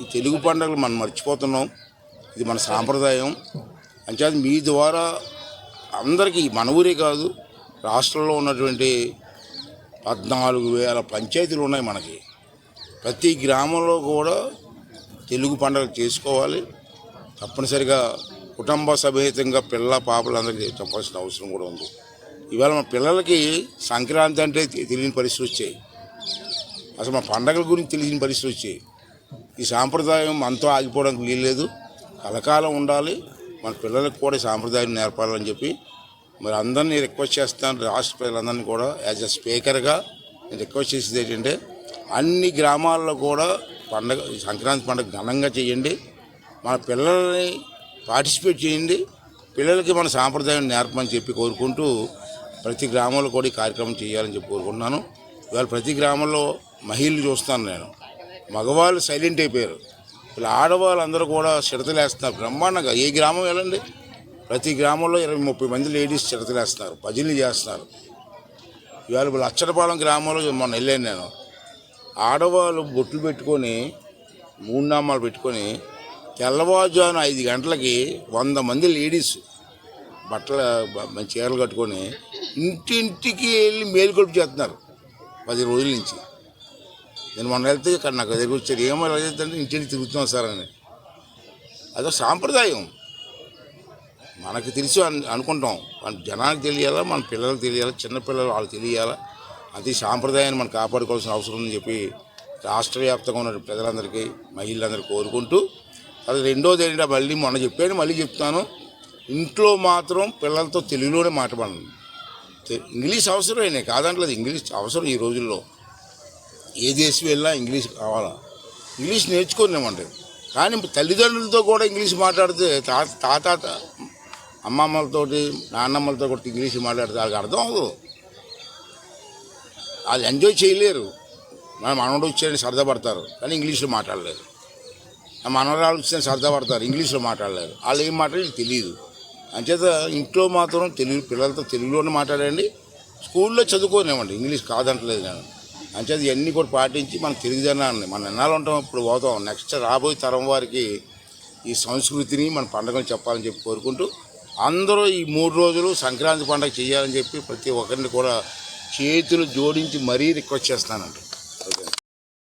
ఈ తెలుగు పండుగలు మనం మర్చిపోతున్నాం. ఇది మన సాంప్రదాయం. అంచేత మీ ద్వారా అందరికీ మన ఊరే కాదు, రాష్ట్రంలో ఉన్నటువంటి 14,000 పంచాయతీలు ఉన్నాయి మనకి. ప్రతి గ్రామంలో కూడా తెలుగు పండుగలు చేసుకోవాలి. తప్పనిసరిగా కుటుంబ సమేతంగా పిల్ల పాపలందరికీ చెప్పాల్సిన అవసరం కూడా ఉంది. ఇవాళ మన పిల్లలకి సంక్రాంతి అంటే తెలియని పరిస్థితులు వచ్చాయి. అసలు మన పండగల గురించి తెలియని పరిస్థితులు వచ్చాయి. ఈ సాంప్రదాయం మనతో ఆగిపోవడానికి వీల్లేదు, కలకాలం ఉండాలి. మన పిల్లలకు కూడా సాంప్రదాయం నేర్పాలని చెప్పి మరి అందరినీ రిక్వెస్ట్ చేస్తాను. రాష్ట్ర ప్రజలందరినీ కూడా యాజ్ ఎ స్పీకర్గా నేను రిక్వెస్ట్ చేసేది ఏంటంటే అన్ని గ్రామాల్లో కూడా పండగ సంక్రాంతి పండుగ ఘనంగా చేయండి. మన పిల్లల్ని పార్టిసిపేట్ చేయండి. పిల్లలకి మన సాంప్రదాయం నేర్పమని చెప్పి కోరుకుంటూ ప్రతి గ్రామంలో కూడా ఈ కార్యక్రమం చేయాలని చెప్పి కోరుకుంటున్నాను. ఇవాళ ప్రతి గ్రామంలో మహిళలు చూస్తాను నేను. మగవాళ్ళు సైలెంట్ అయిపోయారు. ఇలా ఆడవాళ్ళందరూ కూడా చిడతలేస్తున్నారు బ్రహ్మాండంగా. ఏ గ్రామం వెళ్ళండి, ప్రతి గ్రామంలో 20-30 మంది లేడీస్ చిడతలేస్తున్నారు, భజనలు చేస్తున్నారు. ఇవాళ లచ్చటపాలెం గ్రామంలో మొన్న వెళ్ళాను నేను. ఆడవాళ్ళు బొట్లు పెట్టుకొని 3 నామాలు పెట్టుకొని తెల్లవారుజామున 5 గంటలకి 100 మంది లేడీస్ బట్టలు మంచి చీరలు కట్టుకొని ఇంటింటికి వెళ్ళి మేలుకొలుపు చేస్తున్నారు 10 రోజుల నుంచి. నేను మొన్న వెళ్తే ఇక్కడ నాకు దగ్గర వచ్చారు, ఏమో చేద్దంటే ఇంటింటికి తిరుగుతున్నాం సార్ అని. అదో సాంప్రదాయం. మనకు తెలిసి అనుకుంటాం, మన జనానికి తెలియాలా, మన పిల్లలకు తెలియాలా, చిన్నపిల్లలు వాళ్ళు తెలియాలా. అది సాంప్రదాయాన్ని మనం కాపాడుకోవాల్సిన అవసరం ఉందని చెప్పి రాష్ట్ర వ్యాప్తంగా ఉన్న ప్రజలందరికీ మహిళలందరికీ కోరుకుంటూ, అది రెండోది ఏంటంటే మళ్ళీ మొన్న చెప్పాను, మళ్ళీ చెప్తాను, ఇంట్లో మాత్రం పిల్లలతో తెలుగులోనే మాట్లాడాలి. ఇంగ్లీష్ అవసరమే కాదంటలేదు, ఇంగ్లీష్ అవసరం. ఈ రోజుల్లో ఏ దేశం వెళ్ళినా ఇంగ్లీష్ కావాలా. ఇంగ్లీష్ నేర్చుకోనివ్వండి. కానీ తల్లిదండ్రులతో కూడా ఇంగ్లీష్ మాట్లాడితే తాత అమ్మమ్మలతోటి నాన్నమ్మలతో కూడా ఇంగ్లీష్ మాట్లాడితే వాళ్ళకి అర్థం అవ్వదు, వాళ్ళు ఎంజాయ్ చేయలేరు. మన మనవడు వచ్చాడని సరదా పడతారు కానీ ఇంగ్లీష్లో మాట్లాడలేరు. మనవరాలు వచ్చారని సరదా పడతారు, ఇంగ్లీష్లో మాట్లాడలేరు. వాళ్ళు ఏం మాట్లాడి తెలియదు. అంచేత ఇంట్లో మాత్రం తెలుగు పిల్లలతో తెలుగులోనే మాట్లాడండి. స్కూల్లో చదువుకోనివ్వండి, ఇంగ్లీష్ కాదంటలేదు నేను. అంచేత ఇవన్నీ కూడా పాటించి మన తెలుగుదనాన్ని మనం ఎన్నాళ్ళు ఉంటాం, ఇప్పుడు పోతాం. నెక్స్ట్ రాబోయే తరం వారికి ఈ సంస్కృతిని మన పండుగను చెప్పాలని చెప్పి కోరుకుంటూ అందరూ ఈ 3 రోజులు సంక్రాంతి పండుగ చేయాలని చెప్పి ప్రతి ఒక్కరిని కూడా చేతులు జోడించి మరీ రిక్వెస్ట్ చేస్తానండి.